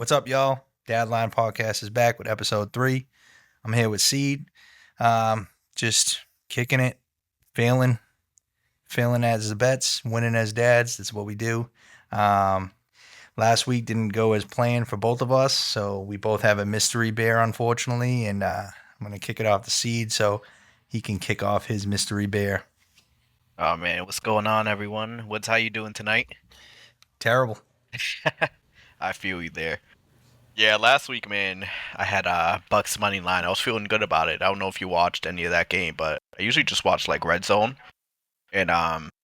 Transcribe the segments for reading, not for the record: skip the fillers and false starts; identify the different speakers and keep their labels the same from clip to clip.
Speaker 1: What's up, y'all? Dadline podcast is back with episode 3. I'm here with Seed. Just kicking it, failing as the bets, winning as dads. That's what we do. Um, Last week didn't go as planned for both of us, so we both have a mystery bear, unfortunately. And I'm gonna kick it off to Seed so he can kick off his mystery bear.
Speaker 2: Oh man, what's going on, everyone? How you doing tonight?
Speaker 1: Terrible.
Speaker 2: I feel you there. Yeah, last week, man, I had Bucks money line. I was feeling good about it. I don't know if you watched any of that game, but I usually just watch like Red Zone and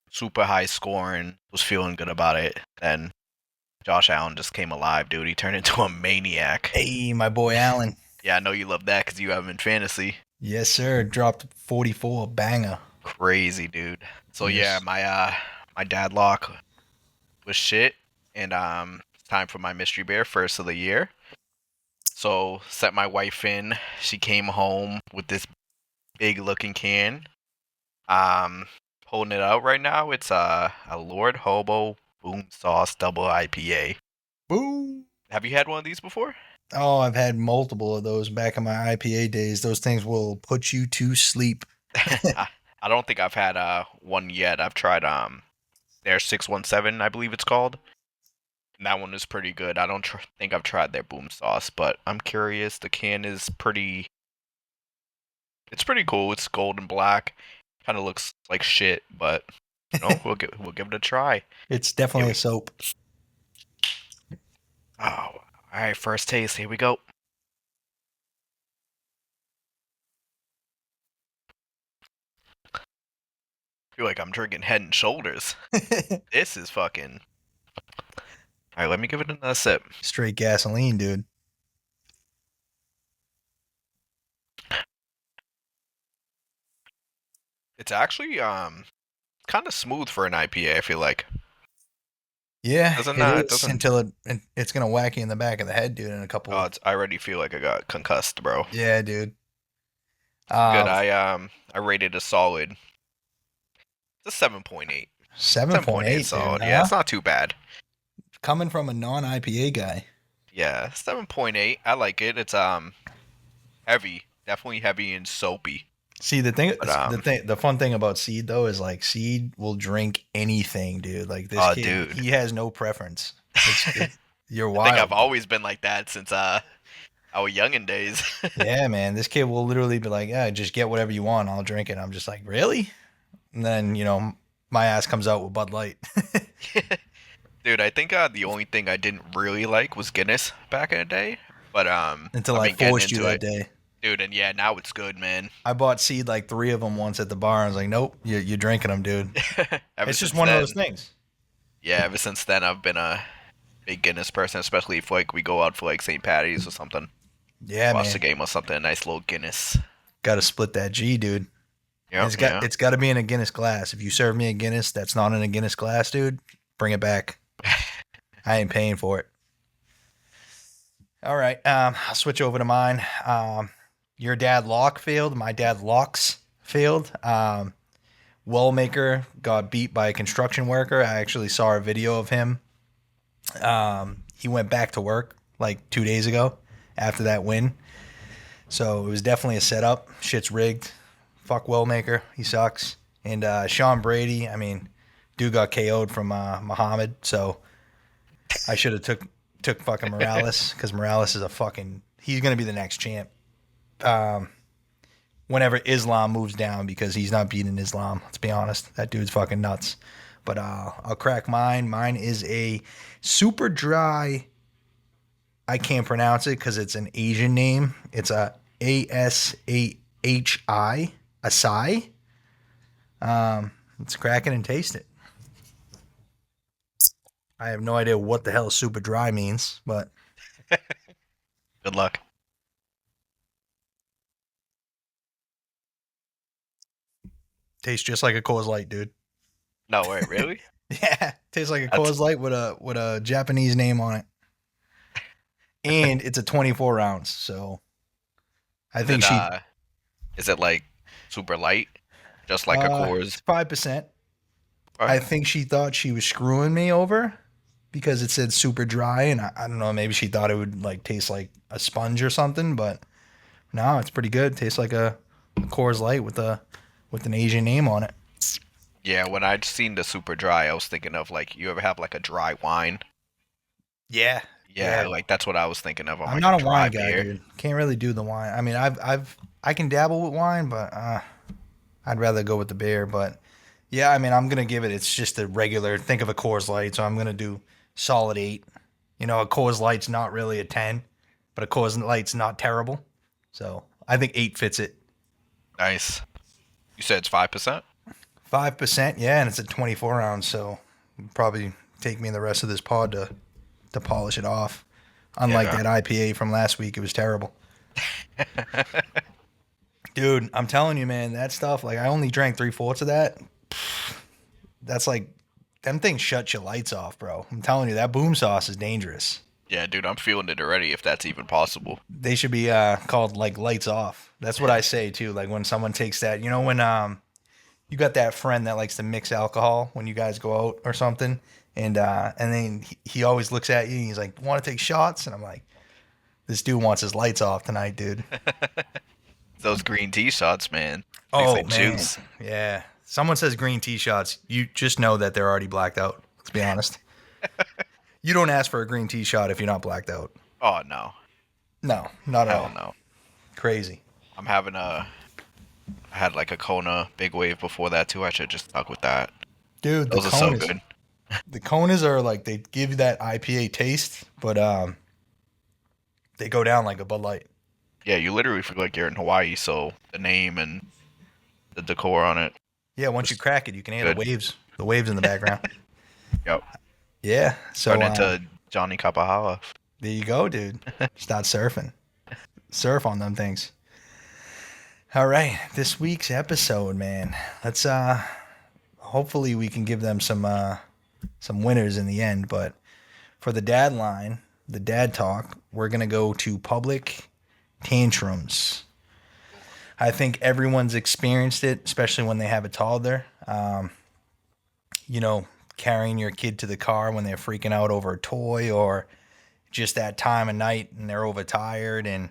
Speaker 2: super high scoring. Was feeling good about it. And Josh Allen just came alive, dude. He turned into a maniac.
Speaker 1: Hey, my boy Allen.
Speaker 2: Yeah, I know you love that because you have him in fantasy.
Speaker 1: Yes, sir. Dropped 44 banger.
Speaker 2: Crazy, dude. So yeah,
Speaker 1: Yes.
Speaker 2: my dad lock was shit, and it's time for my mystery bear first of the year. So set my wife in. She came home with this big looking can. Um, Holding it out right now. It's a Lord Hobo Boom Sauce Double IPA.
Speaker 1: Boom.
Speaker 2: Have you had one of these before?
Speaker 1: Oh, I've had multiple of those back in my IPA days. Those things will put you to sleep.
Speaker 2: I don't think I've had one yet. I've tried their 617, I believe it's called. And that one is pretty good. I don't think I've tried their Boom Sauce, but I'm curious. The can is pretty. It's pretty cool. It's gold and black. Kind of looks like shit, but we'll give it a try.
Speaker 1: It's
Speaker 2: Here
Speaker 1: definitely a
Speaker 2: we
Speaker 1: soap.
Speaker 2: Oh, all right. First taste. Here we go. Feel like I'm drinking Head and Shoulders. This is fucking. All right, let me give it another sip.
Speaker 1: Straight gasoline, dude.
Speaker 2: It's actually kind of smooth for an IPA. I feel like
Speaker 1: Yeah,
Speaker 2: doesn't
Speaker 1: it
Speaker 2: it
Speaker 1: is
Speaker 2: doesn't.
Speaker 1: until it's gonna whack you in the back of the head, dude. In a
Speaker 2: Oh,
Speaker 1: couple.
Speaker 2: I already feel like I got concussed, bro.
Speaker 1: Yeah, dude.
Speaker 2: Good.
Speaker 1: Uh,
Speaker 2: I rated a solid. It's a 7.8.
Speaker 1: seven
Speaker 2: Seven
Speaker 1: point
Speaker 2: point eight
Speaker 1: eight, dude.
Speaker 2: solid. Yeah,
Speaker 1: Huh?
Speaker 2: it's not too bad.
Speaker 1: Coming from a non-IPA guy.
Speaker 2: Yeah, 7.8. I like it. It's heavy, definitely heavy and soapy.
Speaker 1: See,
Speaker 2: But
Speaker 1: the fun thing about Seed though is like Seed will drink anything, dude. Like this
Speaker 2: oh,
Speaker 1: kid,
Speaker 2: dude,
Speaker 1: he has no preference. It's you're
Speaker 2: I think I've
Speaker 1: wild.
Speaker 2: always been like that since our youngin' days.
Speaker 1: Yeah, man. This kid will literally be like, "Yeah, just get whatever you want. I'll drink it." I'm just like, "Really?" And then, my ass comes out with Bud Light.
Speaker 2: Dude, I think the only thing I didn't really like was Guinness back in the day, but
Speaker 1: Until
Speaker 2: I've
Speaker 1: I
Speaker 2: been getting
Speaker 1: forced you
Speaker 2: into
Speaker 1: that
Speaker 2: it,
Speaker 1: day.
Speaker 2: dude. And yeah, now it's good, man.
Speaker 1: I bought Seed like 3 of them once at the bar. I was like, "Nope, you're drinking them, dude."
Speaker 2: Ever
Speaker 1: It's just
Speaker 2: since
Speaker 1: one of those
Speaker 2: then,
Speaker 1: things.
Speaker 2: yeah, ever since then I've been a big Guinness person, especially if like we go out for like St. Patty's or something,
Speaker 1: Yeah,
Speaker 2: watch the
Speaker 1: man.
Speaker 2: game or something. A nice little Guinness.
Speaker 1: Got to split that G, dude. And
Speaker 2: Yep, yeah.
Speaker 1: it's got to be in a Guinness glass. If you serve me a Guinness that's not in a Guinness glass, dude, bring it back. I ain't paying for it. All right, I'll switch over to mine. Your dad lock failed. My dad locks failed. Wellmaker got beat by a construction worker. I actually saw a video of him. He went back to work like 2 days ago after that win. So it was definitely a setup. Shit's rigged. Fuck Wellmaker. He sucks. And Sean Brady, I mean, dude got KO'd from Muhammad. So I should have took fucking Morales because Morales is a fucking. He's gonna be the next champ. Um, Whenever Islam moves down because he's not beating Islam. Let's be honest, that dude's fucking nuts. But I'll crack mine. Mine is a super dry. I can't pronounce it because it's an Asian name. It's a ASAHI, Asai. Let's crack it and taste it. I have no idea what the hell super dry means, but
Speaker 2: Good luck.
Speaker 1: tastes just like a Coors Light, dude.
Speaker 2: No way, really?
Speaker 1: Yeah, tastes like a
Speaker 2: That's
Speaker 1: Coors Light with a Japanese name on it, and it's a 24 ounce. So I
Speaker 2: is
Speaker 1: think
Speaker 2: it
Speaker 1: she
Speaker 2: is it like super light, just like a Coors?
Speaker 1: it's 5%.
Speaker 2: Right.
Speaker 1: I think she thought she was screwing me over, because it said super dry, and I don't know, maybe she thought it would like taste like a sponge or something, but no, it's pretty good. It tastes like a Coors Light with an Asian name on it.
Speaker 2: Yeah, when I'd seen the super dry, I was thinking of like you ever have like a dry wine?
Speaker 1: Yeah,
Speaker 2: Yeah,
Speaker 1: yeah.
Speaker 2: like that's what I was thinking of. I'm
Speaker 1: I'm
Speaker 2: like a
Speaker 1: not a
Speaker 2: dry
Speaker 1: wine guy,
Speaker 2: beer.
Speaker 1: dude. Can't really do the wine. I mean, I can dabble with wine, but I'd rather go with the beer. But yeah, I mean, I'm gonna give it. It's just a regular. Think of a Coors Light, so I'm gonna do solid 8. You know, a Coors Light's not really a 10, but a Coors Light's not terrible. So I think 8 fits it.
Speaker 2: Nice. You said it's 5%?
Speaker 1: 5%, yeah, and it's a 24 ounce. So it'd probably take me the rest of this pod to polish it off. Unlike
Speaker 2: Yeah.
Speaker 1: that IPA from last week, it was terrible. Dude, I'm telling you, man, that stuff, like, I only drank 3/4 of that. That's like, them things shut your lights off, bro. I'm telling you, that boom sauce is dangerous.
Speaker 2: Yeah, dude, I'm feeling it already. If that's even possible.
Speaker 1: They should be called, like, lights off. That's what I say, too. Like, when someone takes that, you know, when you got that friend that likes to mix alcohol when you guys go out or something, and then he always looks at you and he's like, want to take shots? And I'm like, this dude wants his lights off tonight, dude.
Speaker 2: Those green tea shots, man. Tastes
Speaker 1: Oh
Speaker 2: like
Speaker 1: man,
Speaker 2: juice.
Speaker 1: yeah. Someone says green tea shots, you just know that they're already blacked out. Let's be honest. You don't ask for a green tea shot if you're not blacked out.
Speaker 2: Oh no,
Speaker 1: No, not at
Speaker 2: hell
Speaker 1: all.
Speaker 2: no.
Speaker 1: Crazy,
Speaker 2: I'm having a. I had like a Kona big wave before that too. I should just stuck with that.
Speaker 1: dude.
Speaker 2: Those are so good.
Speaker 1: The Konas are like they give you that IPA taste, but they go down like a Bud Light.
Speaker 2: Yeah, you literally feel like you're in Hawaii. So the name and the decor on it,
Speaker 1: Yeah, once you
Speaker 2: just
Speaker 1: crack it, you can hear
Speaker 2: good.
Speaker 1: the waves in the background.
Speaker 2: Yep.
Speaker 1: Yeah, so
Speaker 2: Turn into Johnny Kapahala.
Speaker 1: there you go, dude. Start surfing, surf on them things. All right, this week's episode, man. Let's hopefully we can give them some winners in the end. But for the dad line, the dad talk, we're gonna go to public tantrums. I think everyone's experienced it, especially when they have a toddler. You know, carrying your kid to the car when they're freaking out over a toy, or just that time of night and they're overtired and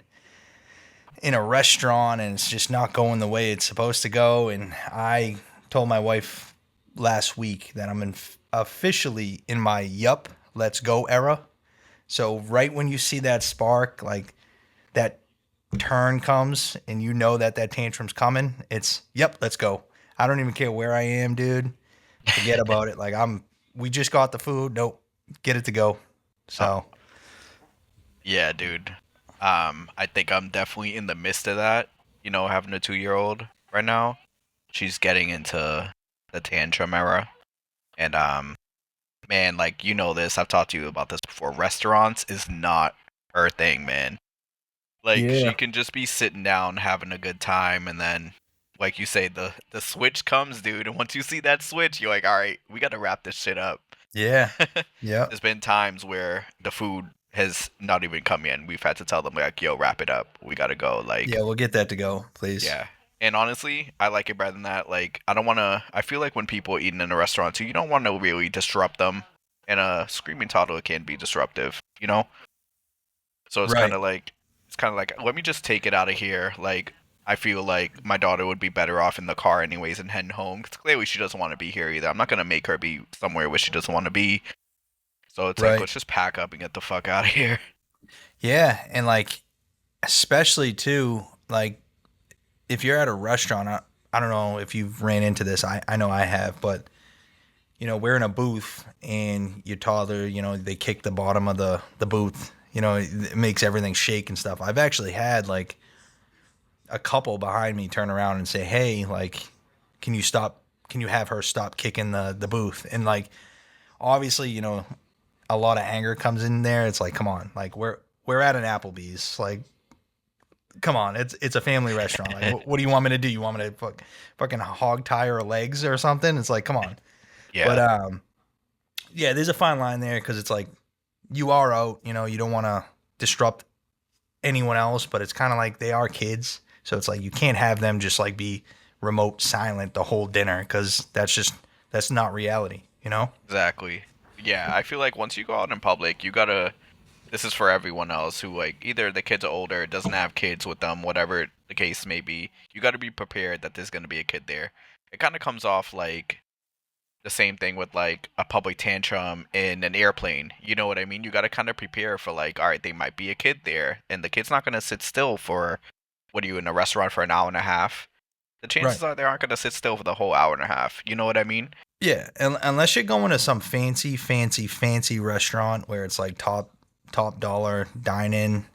Speaker 1: in a restaurant and it's just not going the way it's supposed to go. And I told my wife last week that officially in my yup, let's go era. So right when you see that spark, like that turn comes and you know that that tantrum's coming, it's yep, let's go. I don't even care where I am, dude. Forget about it. Like we just got the food. Nope, get it to go.
Speaker 2: Oh,
Speaker 1: So
Speaker 2: yeah, dude. I think I'm definitely in the midst of that. You know, having a 2-year-old right now. She's getting into the tantrum era, and man, like you know this. I've talked to you about this before. Restaurants is not her thing, man. Like she
Speaker 1: yeah,
Speaker 2: can just be sitting down having a good time, and then, like you say, the switch comes, dude. And once you see that switch, you're like, all right, we got to wrap this shit up.
Speaker 1: yeah, yeah,
Speaker 2: There's been times where the food has not even come in. We've had to tell them like, yo, wrap it up. We got to go.
Speaker 1: yeah.
Speaker 2: Like,
Speaker 1: We'll get that to go, please.
Speaker 2: yeah. And honestly, I like it better than that. Like, I don't want to. I feel like when people are eating in a restaurant too, you don't want to really disrupt them. And a screaming toddler can be disruptive, you know. So
Speaker 1: Right.
Speaker 2: it's kind of like, let me just take it out of here. Like, I feel like my daughter would be better off in the car anyways and heading home. 'Cause clearly she doesn't want to be here either. I'm not gonna make her be somewhere where she doesn't want to be. So it's like,
Speaker 1: Right.
Speaker 2: let's just pack up and get the fuck out of here.
Speaker 1: Yeah, and like especially too, like if you're at a restaurant, I don't know if you've ran into this. I know I have, but you know, we're in a booth and your toddler, you know, they kick the bottom of the booth. You know, it makes everything shake and stuff. I've actually had like a couple behind me turn around and say, "Hey, like, can you stop? Can you have her stop kicking the booth?" And like, obviously, you know, a lot of anger comes in there. It's like, come on, like we're at an Applebee's, like, come on, it's a family restaurant. Like, what do you want me to do? You want me to fucking hog tie her legs or something? It's like, come on. But
Speaker 2: Yeah,
Speaker 1: yeah, there's a fine line there because it's like you are out. You know, you don't want to disrupt anyone else, but it's kind of like they are kids, so it's like you can't have them just like be remote silent the whole dinner because that's not reality. You know?
Speaker 2: exactly. Yeah, I feel like once you go out in public, you gotta. This is for everyone else who like either the kid's older, doesn't have kids with them, whatever the case may be. You got to be prepared that there's gonna be a kid there. It kind of comes off like the same thing with like a public tantrum in an airplane. You know what I mean? You got to kind of prepare for like, all right, they might be a kid there, and the kid's not gonna sit still for what are you in a restaurant for an hour and a half? The
Speaker 1: Right.
Speaker 2: chances are they aren't gonna sit still for the whole hour and a half. You know what I mean?
Speaker 1: Yeah, unless you're going to some fancy restaurant where it's like top dollar dine in,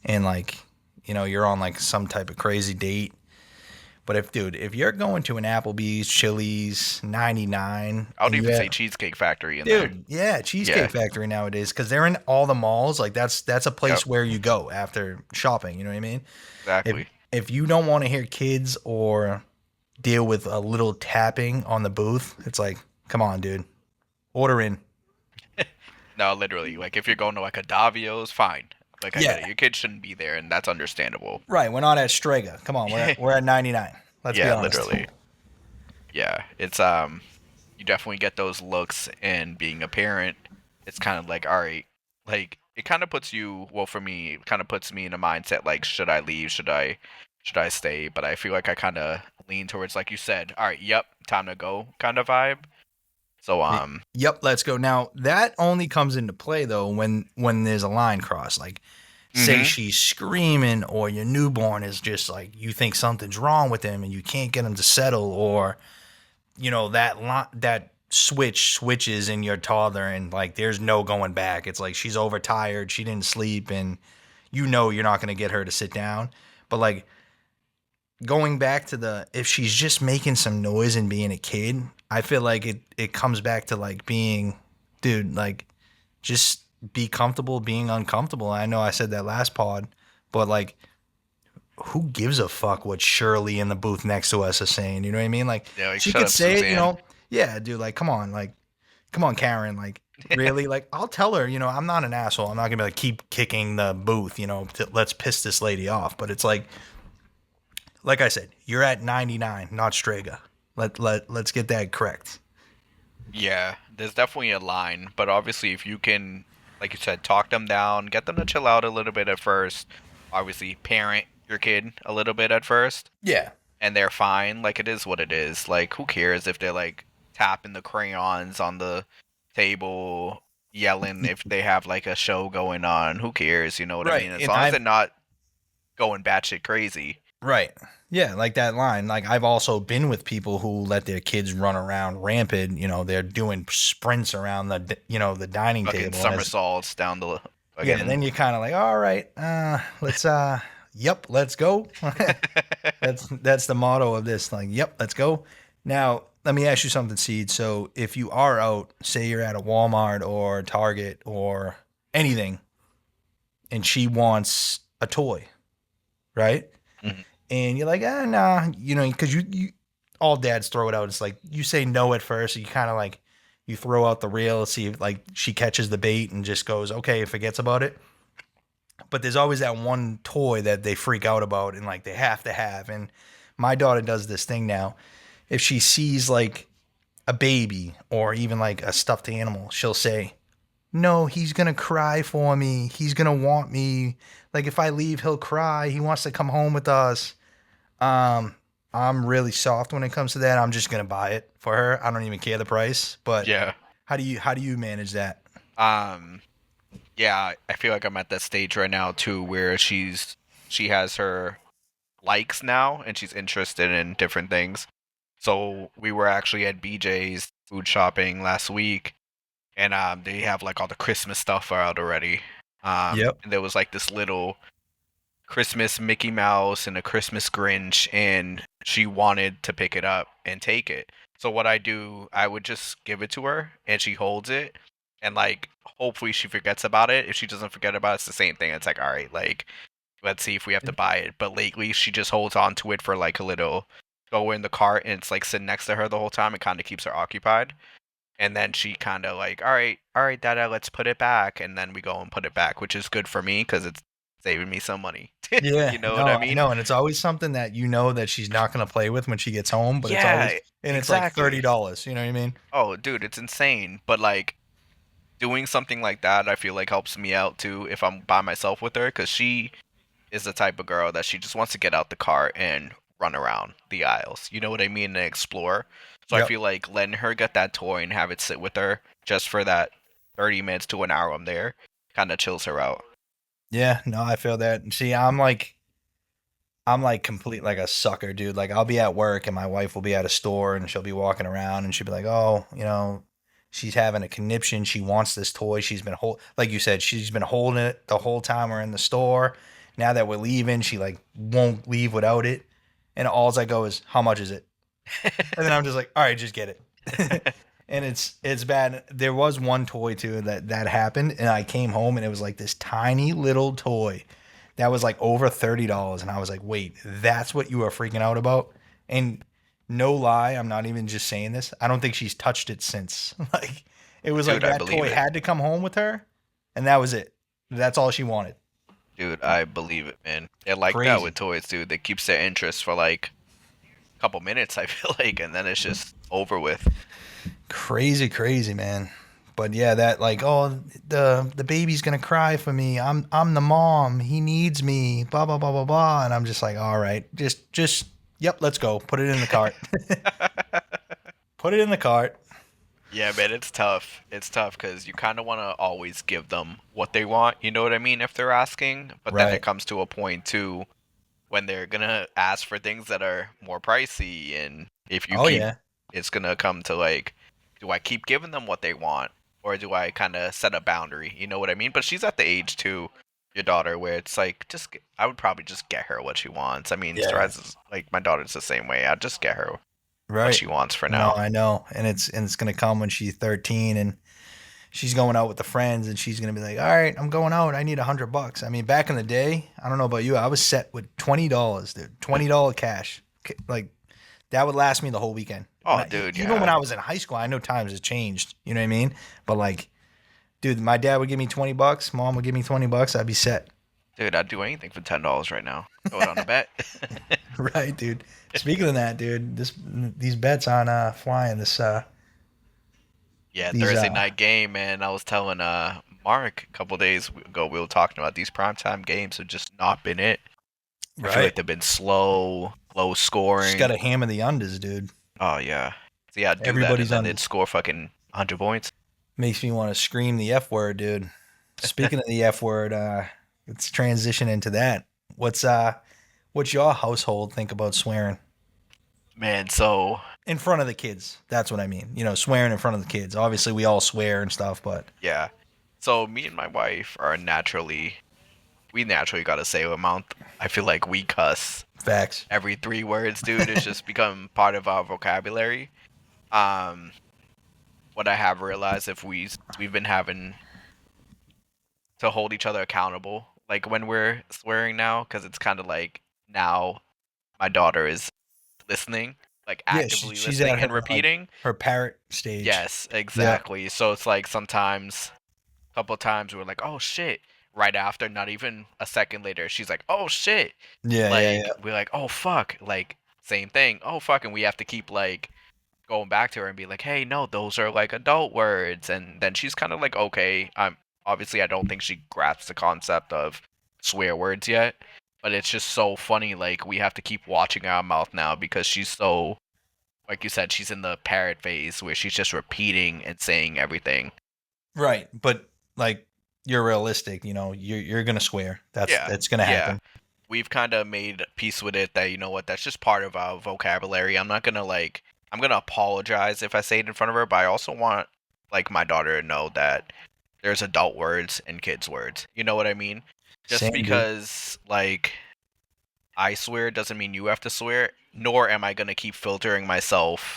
Speaker 1: and like you're on like some type of crazy date. But if you're going to an Applebee's, Chili's, 99,
Speaker 2: I would
Speaker 1: and
Speaker 2: even
Speaker 1: yeah,
Speaker 2: say Cheesecake Factory in there.
Speaker 1: dude, yeah, Cheesecake
Speaker 2: Yeah.
Speaker 1: Factory nowadays because they're in all the malls. Like that's a
Speaker 2: Yep.
Speaker 1: place where you go after shopping. You know what I mean? If
Speaker 2: Exactly.
Speaker 1: if you don't want to hear kids or deal with a little tapping on the booth, it's like, come on, dude, order in.
Speaker 2: No, literally. Like if you're going to like a Davio's, fine. Like I get it.
Speaker 1: Yeah,
Speaker 2: Your kid shouldn't be there, and that's understandable.
Speaker 1: right. We're not at Strega. Come on, we're at 99. Let's be
Speaker 2: Yeah,
Speaker 1: honest.
Speaker 2: literally. Yeah, it's you definitely get those looks, and being a parent, it's kind of like, all right, like it kind of puts you. Well, for me, it kind of puts me in a mindset like, should I leave? Should I stay? But I feel like I kind of lean towards, like you said, all right, yep, time to go, kind of vibe. So
Speaker 1: Yep, let's go. Now that only comes into play though when there's a line crossed. Like, say
Speaker 2: hmm
Speaker 1: she's screaming, or your newborn is just like you think something's wrong with him and you can't get him to settle, or that switches in your toddler and like there's no going back. It's like she's overtired, she didn't sleep, and you're not going to get her to sit down. But like going back to the if she's just making some noise and being a kid, I feel like it comes back to like being, dude, like just be comfortable being uncomfortable. I know I said that last pod, but like who gives a fuck what Shirley in the booth next to us is saying? You know what I mean? Like
Speaker 2: yeah, like
Speaker 1: she
Speaker 2: shut
Speaker 1: could
Speaker 2: up,
Speaker 1: say it,
Speaker 2: Suzanne.
Speaker 1: yeah, dude, like come on, Karen, like really? Like I'll tell her, I'm not an asshole. I'm not gonna be like keep kicking the booth, let's piss this lady off. But it's like I said, you're at 99, not Strega. Let's get that correct.
Speaker 2: Yeah, there's definitely a line, but obviously if you can, like you said, talk them down, get them to chill out a little bit at first. Obviously, parent your kid a little bit at first,
Speaker 1: Yeah.
Speaker 2: and they're fine. Like it is what it is. Like who cares if they're like tapping the crayons on the table, yelling if they have like a show going on. Who cares? You know what I
Speaker 1: Right.
Speaker 2: mean? As
Speaker 1: And
Speaker 2: long as they're
Speaker 1: I've
Speaker 2: not going batshit crazy.
Speaker 1: right. Yeah, like that line. Like I've also been with people who let their kids run around rampant. They're doing sprints around the dining
Speaker 2: Fucking
Speaker 1: table as
Speaker 2: somersaults down the
Speaker 1: yeah.
Speaker 2: fucking.
Speaker 1: Then you're kind of like, all right, let's yep, let's go. That's the motto of this. Like, yep, let's go. Now, let me ask you something, Seed. So, if you are out, say you're at a Walmart or Target or anything, and she wants a toy, right?
Speaker 2: Mhm.
Speaker 1: And you're like, nah, because you all dads throw it out. It's like you say no at first. You kind of like you throw out the reel, see if like she catches the bait and just goes okay, and forgets about it. But there's always that one toy that they freak out about and like they have to have. And my daughter does this thing now. If she sees like a baby or even like a stuffed animal, she'll say, "No, he's gonna cry for me. He's gonna want me. Like if I leave, he'll cry. He wants to come home with us." Um, I'm really soft when it comes to that. I'm just gonna buy it for her. I don't even care the price. But
Speaker 2: Yeah.
Speaker 1: how do you manage that?
Speaker 2: Um. Yeah, I feel like I'm at that stage right now too, where she has her likes now, and she's interested in different things. So we were actually at BJ's food shopping last week, and they have like all the Christmas stuff out already.
Speaker 1: Yep.
Speaker 2: And there was like this little Christmas Mickey Mouse and a Christmas Grinch, and she wanted to pick it up and take it. So what I do, I would just give it to her, and she holds it, and like hopefully she forgets about it. If she doesn't forget about it, it's the same thing. It's like, all right, like let's see if we have to buy it. But lately, she just holds on to it for like a little. Go in the cart, and it's like sitting next to her the whole time. It kind of keeps her occupied. And then she kind of like, all right, Dada, let's put it back. And then we go and put it back, which is good for me because it's saving me some money.
Speaker 1: Yeah,
Speaker 2: You know what I
Speaker 1: no, I
Speaker 2: mean?
Speaker 1: know, and it's always something that that she's not gonna play with when she gets home, but it's always
Speaker 2: Yeah,
Speaker 1: and it's like
Speaker 2: exactly.
Speaker 1: $30. You know what I mean?
Speaker 2: Oh, dude, it's insane. But like, doing something like that, I feel like helps me out too if I'm by myself with her, because she is the type of girl that she just wants to get out the car and run around the aisles. You know what I mean? And explore. So I
Speaker 1: Yep.
Speaker 2: feel like letting her get that toy and have it sit with her just for that 30 minutes to an hour I'm there kind of chills her out.
Speaker 1: Yeah, no, I feel that. And see, I'm like complete like a sucker, dude. Like I'll be at work and my wife will be at a store and she'll be walking around and she'll be like, "Oh, she's having a conniption. She wants this toy. She's been like you said, she's been holding it the whole time we're in the store. Now that we're leaving, she like won't leave without it. And all I go is, "How much is it?" And then I'm just like, "All right, just get it." And it's bad. There was one toy too that happened, and I came home and it was like this tiny little toy that was like over $30, and I was like, "Wait, that's what you are freaking out about?" And no lie, I'm not even just saying this. I don't think she's touched it since. Like it was like
Speaker 2: Dude, I
Speaker 1: that
Speaker 2: believe
Speaker 1: toy
Speaker 2: it.
Speaker 1: had to come home with her, and that was it. That's all she wanted.
Speaker 2: Dude, I believe it, man. They're like that with
Speaker 1: Crazy.
Speaker 2: toys, dude. They keeps their interest for like a couple minutes, I feel like, and then it's just over with.
Speaker 1: Crazy, crazy, man. But yeah, that like, oh, the baby's gonna cry for me. I'm the mom. He needs me. Blah blah blah blah blah. And I'm just like, all right, just yep, let's go. Put it in the cart. Put it in the cart.
Speaker 2: Yeah, man, it's tough. It's tough because you kind of want to always give them what they want. You know what I mean? If they're asking, but then it
Speaker 1: Right.
Speaker 2: comes to a point too when they're gonna ask for things that are more pricey, and if you
Speaker 1: Oh
Speaker 2: keep,
Speaker 1: yeah.
Speaker 2: it's gonna come to like, do I keep giving them what they want, or do I kind of set a boundary? You know what I mean? But she's at the age too, your daughter, where it's like, I would probably just get her what she wants. I mean,
Speaker 1: Yeah.
Speaker 2: Straz is like my daughter's the same way. I'd just get her what
Speaker 1: Right.
Speaker 2: she wants for
Speaker 1: No,
Speaker 2: now.
Speaker 1: I know. And it's gonna come when she's 13 and she's going out with the friends and she's gonna be like, all right, I'm going out. I need $100. I mean, back in the day, I don't know about you, I was set with $20, dude. $20 cash. Like that would last me the whole weekend. When
Speaker 2: Oh,
Speaker 1: I,
Speaker 2: dude,
Speaker 1: even when
Speaker 2: yeah.
Speaker 1: I was in high school, I know times have changed. You know what I mean? But like, dude, my dad would give me $20, mom would give me $20, I'd be set.
Speaker 2: Dude, I'd do anything for $10 right now. Throw it on a bet.
Speaker 1: Right, dude. Speaking of that, dude, these bets on flying this
Speaker 2: Yeah,
Speaker 1: these
Speaker 2: Thursday night game, man. I was telling Mark a couple days ago we were talking about these primetime games have just not been it. I feel like
Speaker 1: right.
Speaker 2: they've been slow, low
Speaker 1: Just
Speaker 2: scoring.
Speaker 1: gotta hammer the unders, dude.
Speaker 2: Oh yeah. So yeah, do that and
Speaker 1: Everybody's
Speaker 2: then they'd
Speaker 1: unders.
Speaker 2: score fucking 100 points.
Speaker 1: Makes me want to scream the F word, dude. Speaking of the F word, let's transition into that. What's your household think about swearing
Speaker 2: Man, so
Speaker 1: in front of the kids? That's what I mean. Swearing in front of the kids. Obviously, we all swear and stuff, but
Speaker 2: yeah. So me and my wife are we naturally gotta say a month. I feel like we cuss
Speaker 1: facts.
Speaker 2: every 3 words, dude. It's just become part of our vocabulary. Um, what I have realized if we've been having to hold each other accountable, like when we're swearing now, because it's kind of like now my daughter is listening, like
Speaker 1: Yeah,
Speaker 2: actively
Speaker 1: she's at
Speaker 2: listening
Speaker 1: her
Speaker 2: and
Speaker 1: like
Speaker 2: repeating.
Speaker 1: her parrot stage.
Speaker 2: Yes,
Speaker 1: Yep.
Speaker 2: exactly. So it's like sometimes, a couple times we're like, oh shit. Right after, not even a second later, she's like, oh shit.
Speaker 1: Yeah, yeah,
Speaker 2: Like,
Speaker 1: yeah.
Speaker 2: we're like, oh fuck. Like, same thing. Oh fuck. And we have to keep like going back to her and be like, hey, no, those are like adult words. And then she's kind of like, okay. Obviously, I don't think she grasps the concept of swear words yet. But it's just so funny. Like, we have to keep watching our mouth now because she's so, like you said, she's in the parrot phase where she's just repeating and saying everything.
Speaker 1: Right, but like you're realistic. You're gonna swear. That's
Speaker 2: Yeah,
Speaker 1: that's gonna
Speaker 2: yeah.
Speaker 1: happen.
Speaker 2: We've kind of made peace with it that, you know what, that's just part of our vocabulary. I'm not gonna like, I'm gonna apologize if I say it in front of her, but I also want like my daughter to know that there's adult words and kids words. You know what I mean? Just
Speaker 1: Same, dude.
Speaker 2: because like I swear doesn't mean you have to swear, nor am I gonna keep filtering myself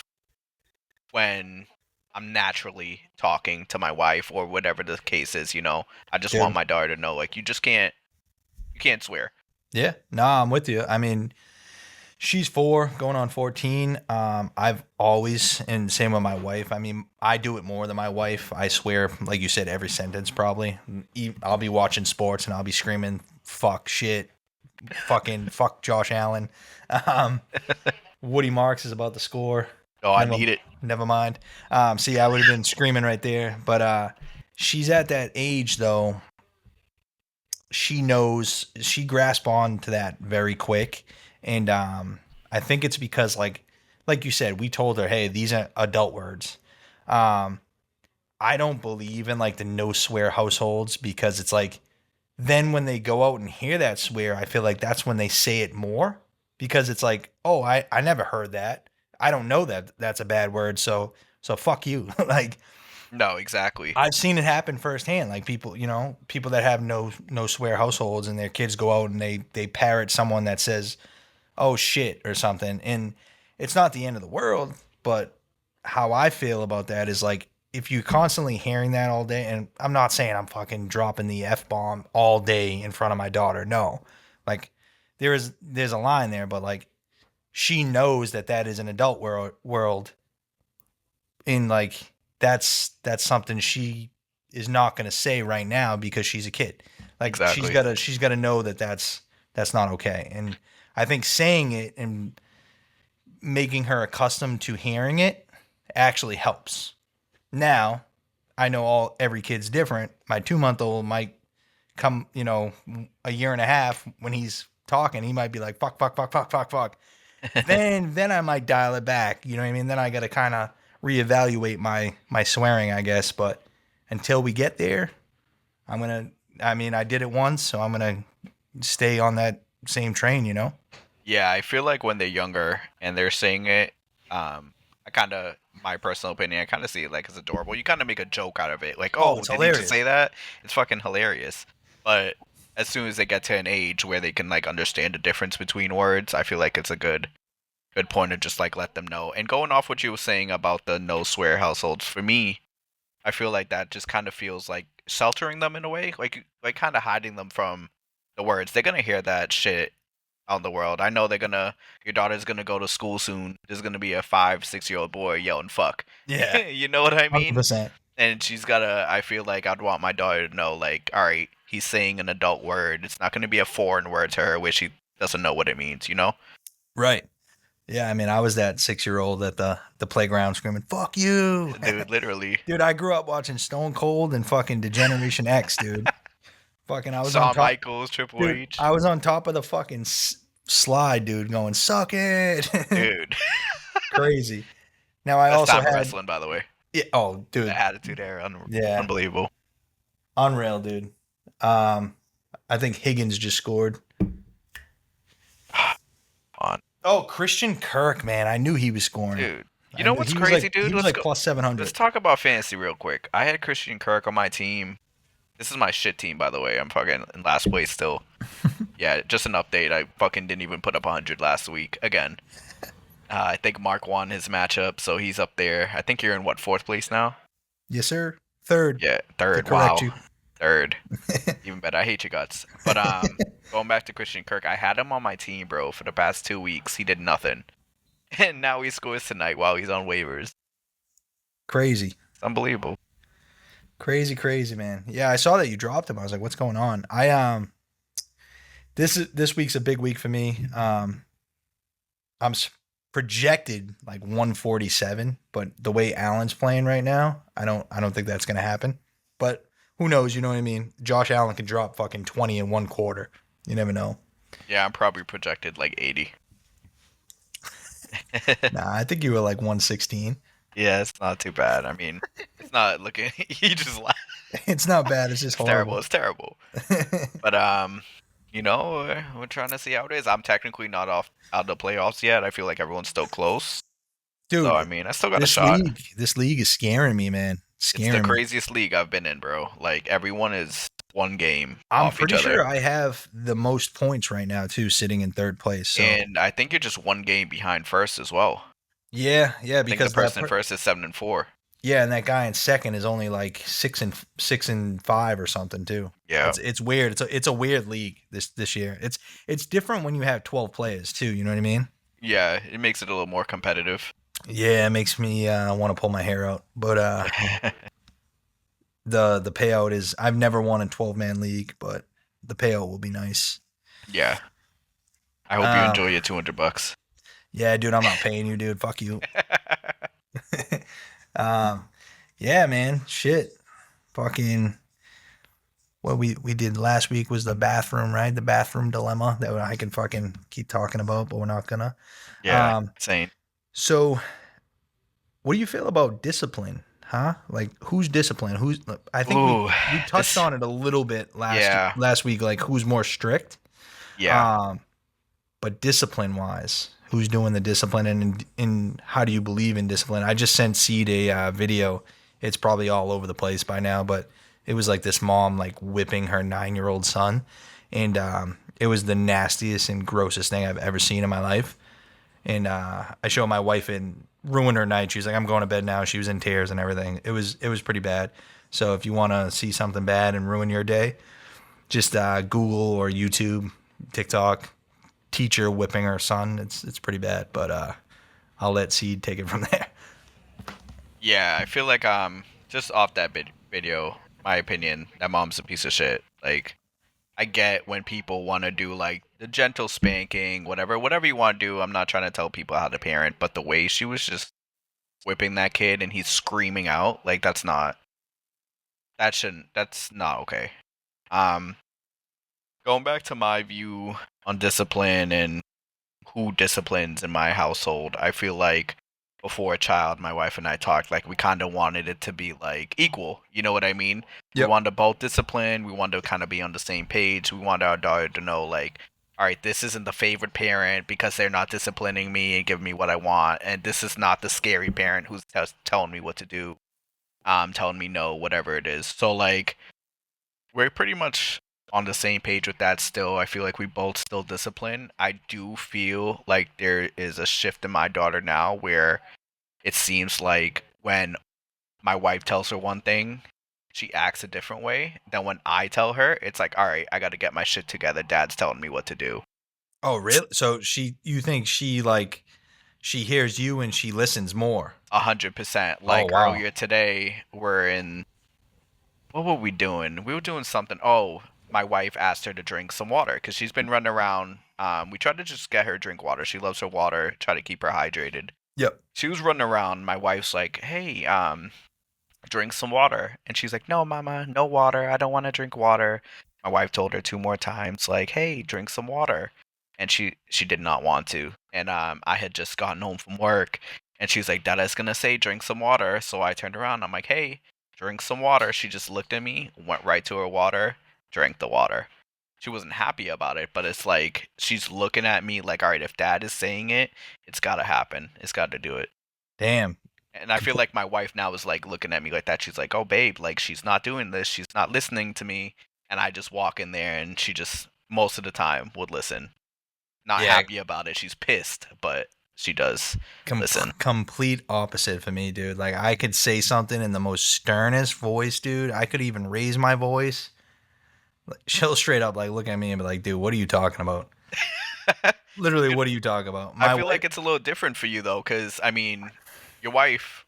Speaker 2: when I'm naturally talking to my wife or whatever the case is, you know. I just want
Speaker 1: Dude.
Speaker 2: my daughter to know like you can't swear.
Speaker 1: Yeah, no, I'm with you. I mean, she's 4, going on 14. I've always, and same with my wife. I mean, I do it more than my wife. I swear, like you said, every sentence probably. I'll be watching sports and I'll be screaming, fuck, shit, fucking, fuck Josh Allen. Um, Woody Marks is about to score.
Speaker 2: Oh, I
Speaker 1: Never,
Speaker 2: need it.
Speaker 1: never mind. See, I would have been screaming right there. But she's at that age though. She knows she grasped on to that very quick, and I think it's because like you said, we told her, hey, these are adult words. Um, I don't believe in like the no swear households because it's like then when they go out and hear that swear, I feel like that's when they say it more because it's like, oh, I never heard that. I don't know that that's a bad word, so fuck you. Like
Speaker 2: No, exactly.
Speaker 1: I've seen it happen firsthand. Like people, people that have no swear households and their kids go out and they parrot someone that says, "Oh shit" or something. And it's not the end of the world, but how I feel about that is like if you're constantly hearing that all day, and I'm not saying I'm fucking dropping the F bomb all day in front of my daughter. No. Like there's a line there, but like she knows that that is an adult world and like that's something she is not going to say right now because she's a kid. Like
Speaker 2: Exactly.
Speaker 1: she's got to know that that's not okay. And I think saying it and making her accustomed to hearing it actually helps. Now, I know every kid's different. My 2 month old might come, a year and a half when he's talking, he might be like fuck, fuck, fuck, fuck, fuck, fuck. Then I might dial it back. You know what I mean? Then I got to kind of reevaluate my swearing, I guess. But until we get there, I'm gonna. I mean, I did it once, so I'm gonna stay on that same train. You know?
Speaker 2: Yeah, I feel like when they're younger and they're saying it, I kind of, my personal opinion, I kind of see it like as adorable. You kind of make a joke out of it, like,
Speaker 1: Oh,
Speaker 2: "Oh,
Speaker 1: it's
Speaker 2: did he just
Speaker 1: hilarious.
Speaker 2: say that?" It's fucking hilarious. But as soon as they get to an age where they can like understand the difference between words, I feel like it's a good point to just like let them know. And going off what you were saying about the no swear households, for me, I feel like that just kind of feels like sheltering them in a way, like kind of hiding them from the words. They're gonna hear that shit out in the world. I know your daughter's gonna go to school soon. There's gonna be a 5, 6 year old boy yelling fuck.
Speaker 1: Yeah,
Speaker 2: You know what I
Speaker 1: hundred
Speaker 2: mean?
Speaker 1: percent.
Speaker 2: And she's gotta, I feel like I'd want my daughter to know, like, all right, he's saying an adult word. It's not gonna be a foreign word to her where she doesn't know what it means, you know?
Speaker 1: Right. Yeah. I mean, I was that 6 year old at the playground screaming "fuck you."
Speaker 2: Dude, literally.
Speaker 1: Dude, I grew up watching Stone Cold and fucking Degeneration X, dude. Fucking, I was on
Speaker 2: Shawn
Speaker 1: top.
Speaker 2: Michaels, Triple
Speaker 1: Dude,
Speaker 2: H.
Speaker 1: I was on top of the fucking slide, dude, going suck it.
Speaker 2: Dude.
Speaker 1: Crazy. Now I
Speaker 2: Best
Speaker 1: also
Speaker 2: time of
Speaker 1: had
Speaker 2: wrestling, by the way.
Speaker 1: yeah, oh,
Speaker 2: The
Speaker 1: dude,
Speaker 2: attitude era,
Speaker 1: yeah,
Speaker 2: unbelievable.
Speaker 1: unreal, dude. Um, I think Higgins just scored.
Speaker 2: On.
Speaker 1: Oh, Christian Kirk, man, I knew he was scoring.
Speaker 2: Dude. You
Speaker 1: I
Speaker 2: know
Speaker 1: knew
Speaker 2: what's crazy,
Speaker 1: he
Speaker 2: dude?
Speaker 1: was
Speaker 2: Let's
Speaker 1: like
Speaker 2: go.
Speaker 1: plus seven
Speaker 2: Let's
Speaker 1: hundred.
Speaker 2: talk about fantasy real quick. I had Christian Kirk on my team. This is my shit team, by the way. I'm fucking in last place still. Yeah, just an update. I fucking didn't even put up 100 last week again. I think Mark won his matchup, so he's up there. I think you're in what, fourth place now?
Speaker 1: Yes, sir. Third
Speaker 2: Yeah,
Speaker 1: to
Speaker 2: third.
Speaker 1: correct
Speaker 2: Wow,
Speaker 1: you.
Speaker 2: third. Even better. I hate your guts. But going back to Christian Kirk, I had him on my team, bro, for the past 2 weeks. He did nothing, and now he scores tonight while he's on waivers.
Speaker 1: Crazy,
Speaker 2: It's unbelievable.
Speaker 1: crazy, crazy, man. Yeah, I saw that you dropped him. I was like, what's going on? This week's a big week for me. I'm projected like 147, but the way Allen's playing right now, I don't think that's gonna happen. But who knows? You know what I mean? Josh Allen can drop fucking 20 in one quarter. You never know.
Speaker 2: Yeah, I'm probably projected like 80.
Speaker 1: Nah, I think you were like 116.
Speaker 2: Yeah, it's not too bad. I mean, it's not looking. He just laughed.
Speaker 1: It's not bad. It's just
Speaker 2: It's terrible.
Speaker 1: horrible.
Speaker 2: It's terrible. But we're trying to see how it is. I'm technically not off out of the playoffs yet. I feel like everyone's still close. So I
Speaker 1: Dude,
Speaker 2: mean, I still got a
Speaker 1: this
Speaker 2: shot.
Speaker 1: league, this league is scaring me, man.
Speaker 2: It's the
Speaker 1: Scaring me.
Speaker 2: craziest league I've been in, bro. Like everyone is one game
Speaker 1: I'm
Speaker 2: off each
Speaker 1: pretty
Speaker 2: other,
Speaker 1: sure I have the most points right now too, sitting in third place. So
Speaker 2: and I think you're just one game behind first as well.
Speaker 1: yeah, yeah,
Speaker 2: I think the
Speaker 1: because
Speaker 2: person in first is 7-4.
Speaker 1: yeah, and that guy in second is only like 6-5 or something too.
Speaker 2: Yeah,
Speaker 1: It's weird. It's a weird league this year. It's different when you have 12 players too. You know what I mean?
Speaker 2: yeah. It makes it a little more competitive.
Speaker 1: Yeah, it makes me want to pull my hair out. But the payout is I've never won a 12-man league, but the payout will be nice.
Speaker 2: Yeah. I hope you
Speaker 1: Um,
Speaker 2: enjoy your $200.
Speaker 1: yeah, dude, I'm not paying you, dude. Fuck you. um, yeah, man. Shit. fucking what we did last week was the bathroom, right? The bathroom dilemma that I can fucking keep talking about, but we're not gonna.
Speaker 2: Yeah,
Speaker 1: Um,
Speaker 2: same.
Speaker 1: so what do you feel about discipline? Huh? Like who's disciplined? Who's I think
Speaker 2: Ooh,
Speaker 1: we touched
Speaker 2: this.
Speaker 1: on it a little bit
Speaker 2: Yeah,
Speaker 1: last week, like who's more strict.
Speaker 2: yeah.
Speaker 1: Um, but discipline wise, who's doing the discipline and how do you believe in discipline? I just sent Seed a video. It's probably all over the place by now, but it was like this mom like whipping her 9-year-old son, and it was the nastiest and grossest thing I've ever seen in my life. And I showed my wife and ruined her night. She was like, "I'm going to bed now." She was in tears and everything. It was pretty bad. So if you want to see something bad and ruin your day, just Google or YouTube, TikTok, teacher whipping her son. It's pretty bad, but I'll let Seed take it from there.
Speaker 2: Yeah, I feel like just off that video, my opinion, that mom's a piece of shit. Like I get when people want to do like the gentle spanking, whatever you want to do. I'm not trying to tell people how to parent, but the way she was just whipping that kid and he's screaming out, like that's not okay. Um Going back to my view on discipline and who disciplines in my household, I feel like before a child, my wife and I talked like we kind of wanted it to be like equal. You know what I mean? We
Speaker 1: Yep.
Speaker 2: wanted to both discipline. We wanted to kind of be on the same page. We wanted our daughter to know like, all right, this isn't the favorite parent because they're not disciplining me and giving me what I want, and this is not the scary parent who's telling me what to do, telling me no, whatever it is. So like we're pretty much on the same page with that still. I feel like we both still discipline. I do feel like there is a shift in my daughter now where it seems like when my wife tells her one thing, she acts a different way. Then when I tell her, it's like, all right, I got to get my shit together. Dad's telling me what to do.
Speaker 1: Oh, really? So you think she like she hears you and she listens more?
Speaker 2: 100%.
Speaker 1: Oh,
Speaker 2: Like
Speaker 1: wow.
Speaker 2: earlier today, we're in what were we doing? We were doing something. Oh, my wife asked her to drink some water because she's been running around. We tried to just get her to drink water. She loves her water. Try to keep her hydrated.
Speaker 1: Yep.
Speaker 2: She was running around. My wife's like, "Hey, drink some water," and she's like, "No, mama, no water. I don't want to drink water." My wife told her two more times, like, "Hey, drink some water," and she did not want to. And I had just gotten home from work, and she's like, "Dada's gonna say drink some water," so I turned around. I'm like, "Hey, drink some water." She just looked at me, went right to her water, drank the water. She wasn't happy about it, but it's like she's looking at me like, all right, if dad is saying it, it's gotta happen. It's gotta do it.
Speaker 1: Damn.
Speaker 2: And I feel like my wife now is like looking at me like that. She's like, "Oh, babe, like she's not doing this. She's not listening to me." And I just walk in there, and she just most of the time would listen. Not
Speaker 1: Yeah.
Speaker 2: happy about it. She's pissed, but she does listen.
Speaker 1: Complete opposite for me, dude. Like I could say something in the most sternest voice, dude. I could even raise my voice. Like, she'll straight up like look at me and be like, "Dude, what are you talking about? Literally,
Speaker 2: Dude,
Speaker 1: what are you talking about?"
Speaker 2: I
Speaker 1: My
Speaker 2: feel
Speaker 1: wife.
Speaker 2: like it's a little different for you though, because I mean, your wife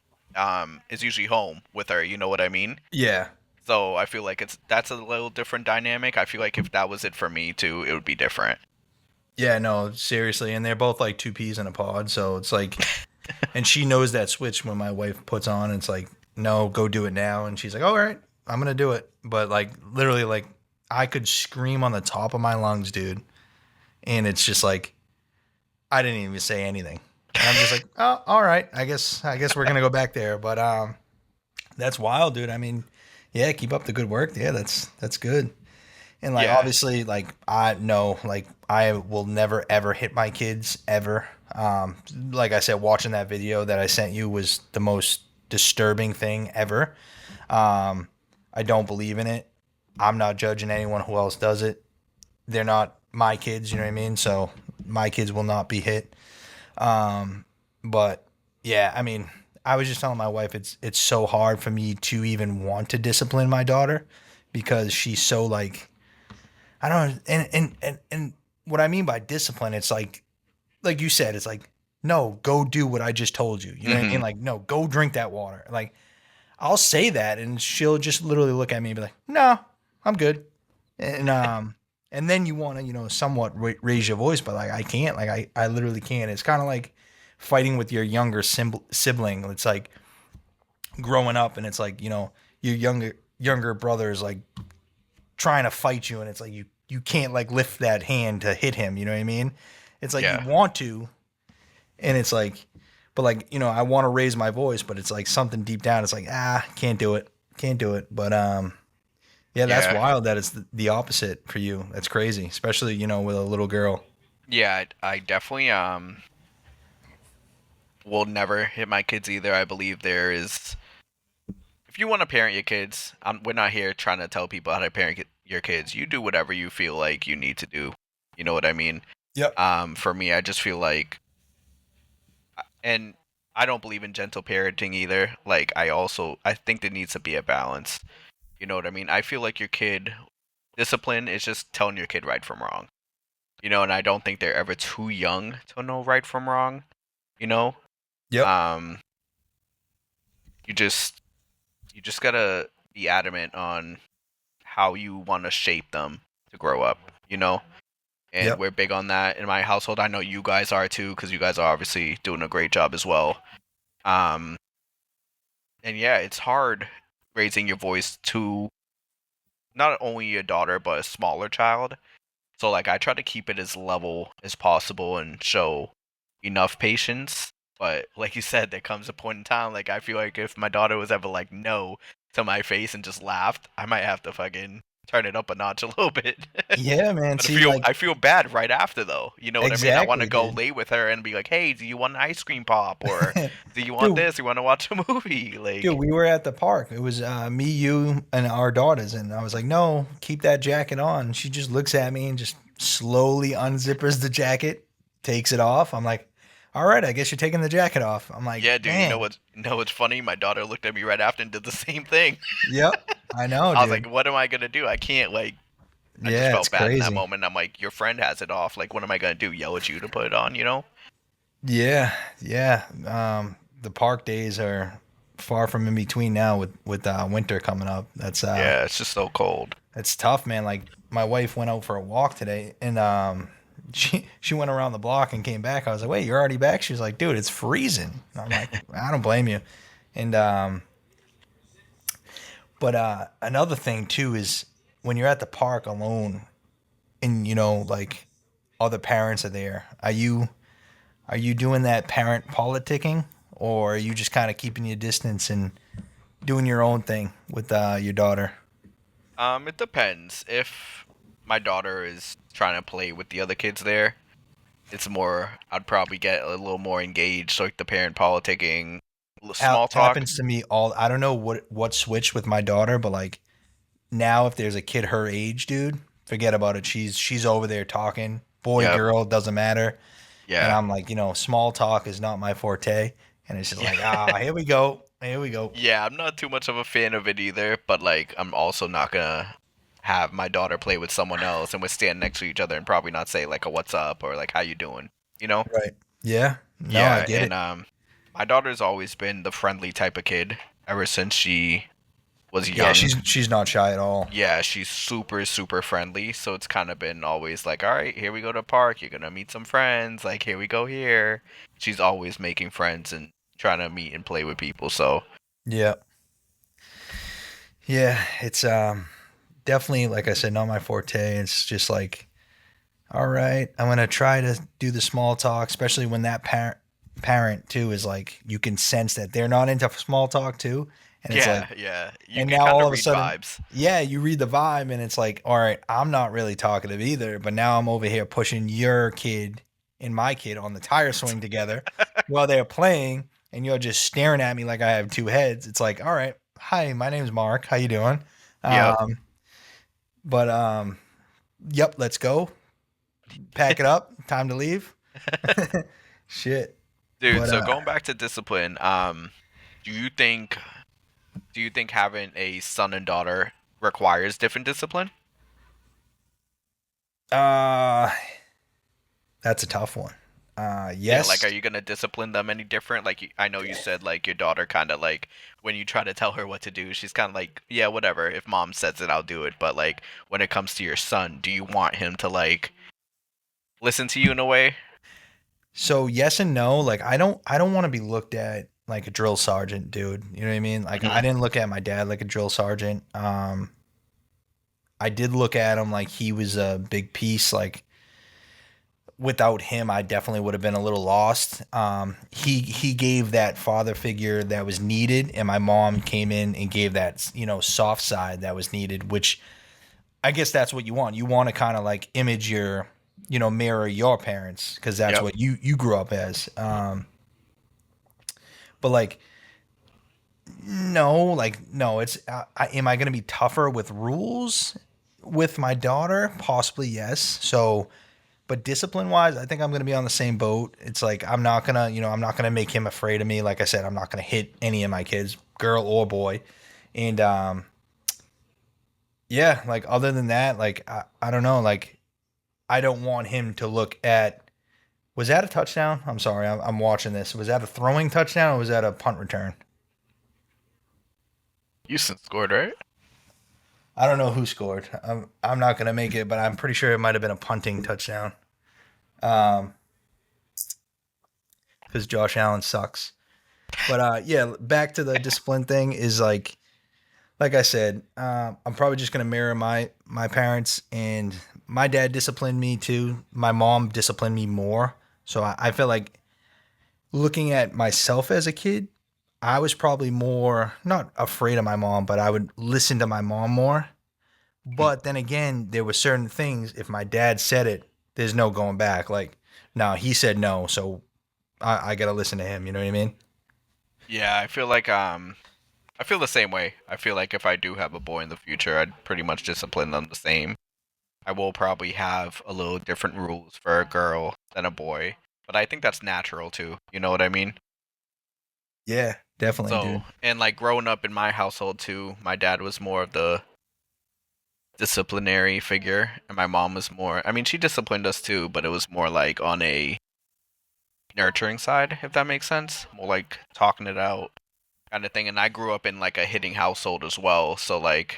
Speaker 2: is usually home with her. You know what I mean?
Speaker 1: Yeah.
Speaker 2: So I feel like that's a little different dynamic. I feel like if that was it for me too, it would be different.
Speaker 1: Yeah, no, seriously. And they're both like two peas in a pod. So it's like, and she knows that switch when my wife puts on, it's like, no, go do it now. And she's like, all right, I'm going to do it. But like, literally, like, I could scream on the top of my lungs, dude. And it's just like, I didn't even say anything. And I'm just like, oh, all right. I guess we're going to go back there. But, that's wild, dude. I mean, yeah, keep up the good work. Yeah, that's good. And like
Speaker 2: Yeah.
Speaker 1: obviously like I know like I will never ever hit my kids ever. Like I said, watching that video that I sent you was the most disturbing thing ever. Um, I don't believe in it. I'm not judging anyone who else does it. They're not my kids, you know what I mean? So my kids will not be hit. But yeah, I mean, I was just telling my wife it's so hard for me to even want to discipline my daughter because she's so like I don't know, and what I mean by discipline, it's like you said, it's like no, go do what I just told you. You know what I mean?
Speaker 2: Hmm.
Speaker 1: Like no, go drink that water. Like I'll say that, and she'll just literally look at me and be like, no, I'm good. And then you want to somewhat raise your voice, but like I can't. Like I literally can't. It's kind of like fighting with your younger sibling. It's like growing up, and it's like your younger. younger brother is like trying to fight you, and it's like you can't like lift that hand to hit him. You know what I mean? It's like you
Speaker 2: Yeah.
Speaker 1: want to, and it's like, but like I want to raise my voice, but it's like something deep down. It's like can't do it, can't do it. But yeah, that's
Speaker 2: Yeah.
Speaker 1: wild. That it's the opposite for you. That's crazy, especially with a little girl.
Speaker 2: Yeah, I definitely will never hit my kids either. I believe there is, if you want to parent your kids, we're not here trying to tell people how to parent your kids. You do whatever you feel like you need to do. You know what I mean?
Speaker 1: Yep.
Speaker 2: For me, I just feel like, and I don't believe in gentle parenting either. Like I think there needs to be a balance. You know what I mean? I feel like your kid discipline is just telling your kid right from wrong. And I don't think they're ever too young to know right from wrong. You know,
Speaker 1: Yep.
Speaker 2: um, you just you just gotta be adamant on how you want to shape them to grow up. And
Speaker 1: Yep.
Speaker 2: we're big on that in my household. I know you guys are too, because you guys are obviously doing a great job as well. Um, and yeah, it's hard raising your voice to not only your daughter but a smaller child. So like I try to keep it as level as possible and show enough patience. But like you said, there comes a point in time like I feel like if my daughter was ever like no to my face and just laughed, I might have to fucking turn it up a notch a little bit.
Speaker 1: Yeah, man.
Speaker 2: But
Speaker 1: See, like
Speaker 2: I feel bad right after though. You know what I mean? I want to
Speaker 1: exactly,
Speaker 2: go
Speaker 1: dude.
Speaker 2: lay with her and be like, "Hey, do you want an ice cream pop or do you want
Speaker 1: dude,
Speaker 2: this? You want to watch a movie?"
Speaker 1: Dude,
Speaker 2: Like,
Speaker 1: we were at the park. It was me, you, and our daughters, and I was like, "No, keep that jacket on." And she just looks at me and just slowly unzippers the jacket, takes it off. I'm like, "All right, I guess you're taking the jacket off." I'm like,
Speaker 2: yeah, dude. You know
Speaker 1: "Man,
Speaker 2: what's funny? My daughter looked at me right after and did the same thing.
Speaker 1: yep, I know,
Speaker 2: I was like,
Speaker 1: dude.
Speaker 2: what am I gonna do? I can't like. I just
Speaker 1: Yeah, it's
Speaker 2: felt bad in that
Speaker 1: crazy.
Speaker 2: moment. I'm like, your friend has it off. Like, what am I gonna do? Yell at you to put it on?
Speaker 1: Yeah, yeah. The park days are far from in between now with winter coming up.
Speaker 2: Yeah, it's just so cold.
Speaker 1: It's tough, man. Like my wife went out for a walk today, and she went around the block and came back. I was like, "Wait, you're already back?" She was like, "Dude, it's freezing." And I'm like, "I don't blame you." And but another thing too is when you're at the park alone, and like other parents are there. Are you doing that parent politicking, or are you just kind of keeping your distance and doing your own thing with your daughter?
Speaker 2: It depends. If my daughter is trying to play with the other kids there, it's more. I'd probably get a little more engaged, like the parent politicking, small talk.
Speaker 1: Happens to me all. I don't know what switched with my daughter, but like now, if there's a kid her age, dude, forget about it. She's over there talking, boy,
Speaker 2: Yep.
Speaker 1: girl, doesn't matter. And
Speaker 2: Yeah.
Speaker 1: I'm like, small talk is not my forte. And it's just
Speaker 2: Yeah.
Speaker 1: like, here we go, here we go.
Speaker 2: Yeah, I'm not too much of a fan of it either, but like I'm also not gonna have my daughter play with someone else and we're standing next to each other and probably not say like a what's up or like how you doing, you know?
Speaker 1: Right? Yeah. No, I
Speaker 2: Yeah,
Speaker 1: get
Speaker 2: and
Speaker 1: it.
Speaker 2: my daughter's always been the friendly type of kid ever since she was
Speaker 1: Yeah,
Speaker 2: young.
Speaker 1: she's not shy at all.
Speaker 2: Yeah, she's super super friendly, so it's kind of been always like, "All right, here we go to park. You're gonna meet some friends. Like, here we go here." She's always making friends and trying to meet and play with people. So,
Speaker 1: Yeah. Yeah, it's definitely like I said, not my forte. It's just like, all right, I'm gonna try to do the small talk, especially when that parent too is like you can sense that they're not into small talk too, and it's like,
Speaker 2: yeah, yeah, you
Speaker 1: and
Speaker 2: can
Speaker 1: now
Speaker 2: kind
Speaker 1: all
Speaker 2: of
Speaker 1: of a
Speaker 2: read
Speaker 1: sudden,
Speaker 2: vibes.
Speaker 1: yeah, you read the vibe, and it's like, all right, I'm not really talkative either, but now I'm over here pushing your kid and my kid on the tire swing together while they're playing, and you're just staring at me like I have two heads. It's like, all right, hi, my name's Mark. How you doing?
Speaker 2: Yep.
Speaker 1: Um, but yep, let's go. Pack it up. Time to leave. Shit.
Speaker 2: Dude,
Speaker 1: But
Speaker 2: so going back to discipline, do you think having a son and daughter requires different discipline?
Speaker 1: uh that's a tough one.
Speaker 2: Yeah, like
Speaker 1: Yes.
Speaker 2: are you gonna discipline them any different? Like I know you said like your daughter kind of like when you try to tell her what to do, she's kind of like, yeah, whatever. If mom says it, I'll do it. But like when it comes to your son, do you want him to like listen to you in a way?
Speaker 1: So yes and no. Like I don't want to be looked at like a drill sergeant, dude. You know what I mean? Like I
Speaker 2: Mhm.
Speaker 1: didn't look at my dad like a drill sergeant. I did look at him like he was a big piece. Like without him, I definitely would have been a little lost. He gave that father figure that was needed, and my mom came in and gave that soft side that was needed. Which I guess that's what you want. You want to kind of like image your mirror your parents because that's
Speaker 2: Yep.
Speaker 1: what you grew up as. But like no, it's am I going to be tougher with rules with my daughter? Possibly yes. So but discipline wise, I think I'm going to be on the same boat. It's like I'm not gonna make him afraid of me. Like I said, I'm not going to hit any of my kids, girl or boy. And yeah, like other than that, like I don't know, like I don't want him to look at. Was that a touchdown? I'm sorry, I'm watching this. Was that a throwing touchdown or was that a punt return?
Speaker 2: Houston scored, right?
Speaker 1: I don't know who scored. I'm not going to make it, but I'm pretty sure it might have been a punting touchdown. Um, because Josh Allen sucks. But yeah, back to the discipline thing is like I said, I'm probably just gonna mirror my parents, and my dad disciplined me too. My mom disciplined me more, so I feel like looking at myself as a kid, I was probably more not afraid of my mom, but I would listen to my mom more.
Speaker 2: Mhm.
Speaker 1: But then again, there were certain things. If my dad said it, there's no going back. Like, no, he said no, so I gotta listen to him. You know what I mean?
Speaker 2: Yeah, I feel like I feel the same way. I feel like if I do have a boy in the future, I'd pretty much discipline them the same. I will probably have a little different rules for a girl than a boy, but I think that's natural too. You know what I mean?
Speaker 1: Yeah, definitely,
Speaker 2: So,
Speaker 1: dude.
Speaker 2: and like growing up in my household too, my dad was more of the disciplinary figure, and my mom was more. I mean, she disciplined us too, but it was more like on a nurturing side, if that makes sense. More like talking it out kind of thing. And I grew up in like a hitting household as well, so like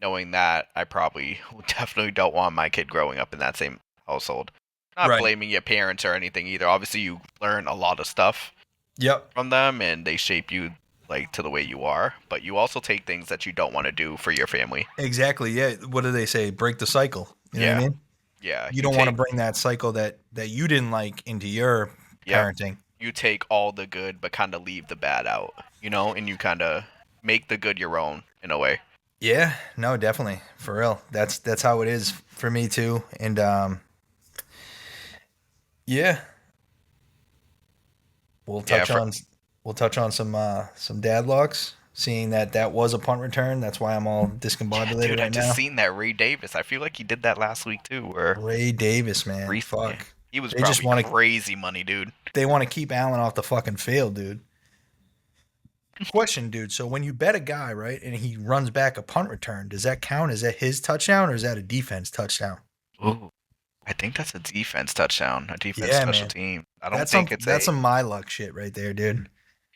Speaker 2: knowing that, I probably definitely don't want my kid growing up in that same household. Not
Speaker 1: Right.
Speaker 2: blaming your parents or anything either. Obviously, you learn a lot of stuff
Speaker 1: Yep.
Speaker 2: from them, and they shape you like to the way you are. But you also take things that you don't want to do for your family.
Speaker 1: Exactly. Yeah. What do they say? Break the cycle. You know what I
Speaker 2: Yeah,
Speaker 1: mean?
Speaker 2: yeah.
Speaker 1: You don't want to bring that cycle that you didn't like into your
Speaker 2: Yep.
Speaker 1: parenting.
Speaker 2: You take all the good, but kind of leave the bad out. You know, and you kind of make the good your own in a way.
Speaker 1: Yeah. No, definitely. For real. That's how it is for me too. And yeah, we'll
Speaker 2: Yeah.
Speaker 1: touch on we'll touch on some dad locks. Seeing that that was a punt return, that's why I'm all
Speaker 2: Yeah,
Speaker 1: discombobulated
Speaker 2: dude. I
Speaker 1: right
Speaker 2: just
Speaker 1: now.
Speaker 2: seen that Ray Davis. I feel like he did that last week too, or
Speaker 1: Ray Davis, man,
Speaker 2: recently.
Speaker 1: fuck.
Speaker 2: He was
Speaker 1: They just
Speaker 2: probably
Speaker 1: want to
Speaker 2: crazy money, dude.
Speaker 1: they want to keep Allen off the fucking field, dude. Question, dude. So when you bet a guy, right, and he runs back a punt return, does that count? Is that his touchdown or is that a defense touchdown?
Speaker 2: Ooh, I think that's a defense touchdown, a defense
Speaker 1: Yeah,
Speaker 2: special
Speaker 1: man.
Speaker 2: team. I don't
Speaker 1: That's
Speaker 2: think
Speaker 1: some
Speaker 2: it's
Speaker 1: that's
Speaker 2: a.
Speaker 1: some my luck shit right there, dude.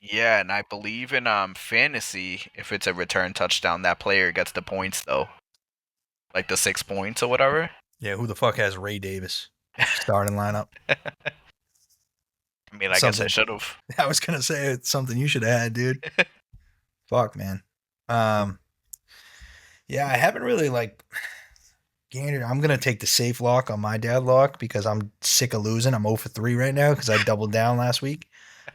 Speaker 2: Yeah, and I believe in fantasy, if it's a return touchdown, that player gets the points though, like the 6 points or whatever.
Speaker 1: Yeah, who the fuck has Ray Davis starting lineup?
Speaker 2: I mean, I guess I
Speaker 1: Something
Speaker 2: should have.
Speaker 1: I was gonna say it's something you should have had, dude. Fuck, man. Um, yeah, I haven't really like gained. I'm gonna take the safe lock on my dad lock because I'm sick of losing. I'm 0 for 3 right now because I doubled down last week.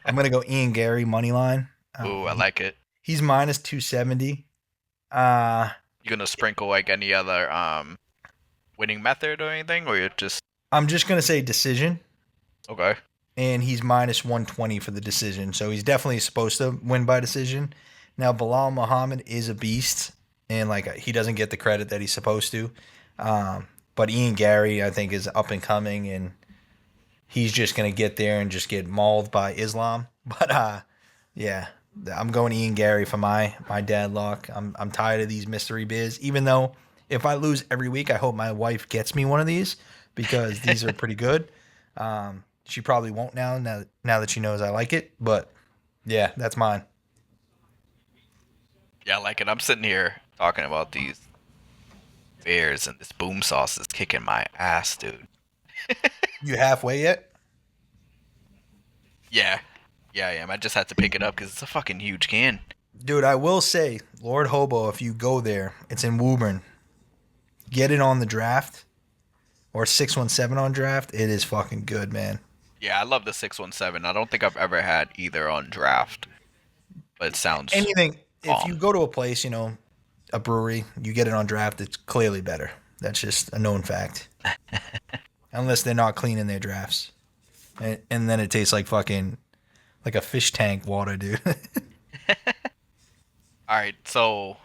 Speaker 1: I'm gonna go Ian Gary money line.
Speaker 2: Ooh, I like it.
Speaker 1: He's minus 270. Uh,
Speaker 2: You gonna sprinkle like any other winning method or anything, or you're just
Speaker 1: I'm just gonna say decision,
Speaker 2: okay?
Speaker 1: and he's minus 120 for the decision. So he's definitely supposed to win by decision. Now Bilal Muhammad is a beast, and like he doesn't get the credit that he's supposed to. But Ian Gary, I think, is up and coming, and he's just gonna get there and just get mauled by Islam. But yeah, I'm going Ian Gary for my dad lock. I'm tired of these mystery biz. Even though if I lose every week, I hope my wife gets me one of these because these are pretty good. She probably won't now that she knows I like it. But yeah, that's mine.
Speaker 2: Yeah, I like it. I'm sitting here talking about these bears, and this boom sauce is kicking my ass, dude.
Speaker 1: You halfway yet?
Speaker 2: Yeah, Yeah, I am. I just had to pick it up because it's a fucking huge can.
Speaker 1: Dude, I will say, Lord Hobo, if you go there, it's in Woburn. Get it on the draft or 617 on draft. It is fucking good, man.
Speaker 2: Yeah, I love the 617. I don't think I've ever had either on draft, but it sounds
Speaker 1: Anything, if you
Speaker 2: bomb.
Speaker 1: go to a place, a brewery, you get it on draft, it's clearly better. That's just a known fact. Unless they're not cleaning their drafts. And then it tastes like fucking, like a fish tank water, dude.
Speaker 2: All right, so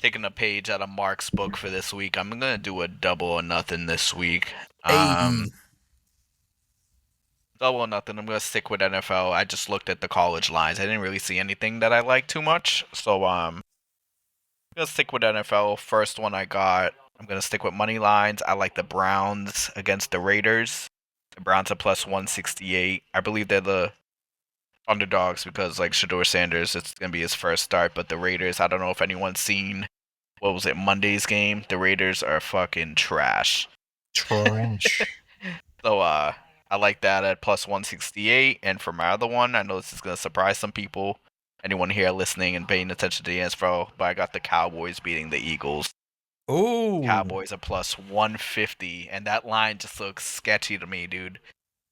Speaker 2: taking a page out of Mark's book for this week, I'm gonna do a double or nothing this week.
Speaker 1: Hey.
Speaker 2: Um, Double or nothing. I'm gonna stick with NFL. I just looked at the college lines. I didn't really see anything that I liked too much, so I'm gonna stick with NFL. First one I got. I'm gonna stick with money lines. I like the Browns against the Raiders. The Browns are plus 168. I believe they're the underdogs because like Shador Sanders, it's gonna be his first start. But the Raiders, I don't know if anyone's seen what was it Monday's game. The Raiders are fucking trash.
Speaker 1: Trash.
Speaker 2: So I like that at plus 168. And for my other one, I know this is gonna surprise some people. Anyone here listening and paying attention to the NFL, but I got the Cowboys beating the Eagles.
Speaker 1: Ooh.
Speaker 2: Cowboys are plus 150, and that line just looks sketchy to me, dude.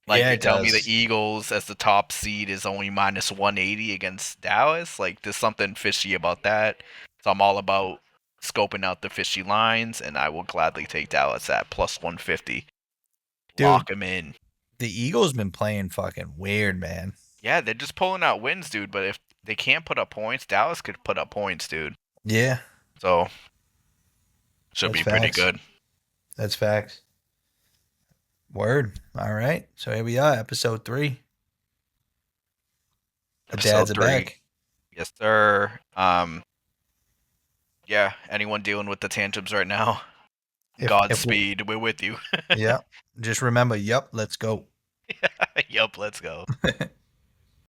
Speaker 2: Like
Speaker 1: Yeah,
Speaker 2: you're
Speaker 1: it
Speaker 2: telling me the
Speaker 1: does.
Speaker 2: Eagles as the top seed is only minus 180 against Dallas? Like there's something fishy about that. So I'm all about scoping out the fishy lines, and I will gladly take Dallas at plus 150.
Speaker 1: Dude,
Speaker 2: Lock them in.
Speaker 1: the Eagles been playing fucking weird, man.
Speaker 2: Yeah, they're just pulling out wins, dude. But if they can't put up points, Dallas could put up points, dude.
Speaker 1: Yeah,
Speaker 2: So should
Speaker 1: that's
Speaker 2: be pretty
Speaker 1: facts.
Speaker 2: good.
Speaker 1: That's facts. Word. All right. So here we are, episode 3. The dads
Speaker 2: Episode
Speaker 1: are
Speaker 2: three.
Speaker 1: back.
Speaker 2: Yes, sir. Yeah, anyone dealing with the tantrums right now?
Speaker 1: If
Speaker 2: Godspeed, we're with you.
Speaker 1: yeah, just remember, yep, let's go.
Speaker 2: Yup, let's go.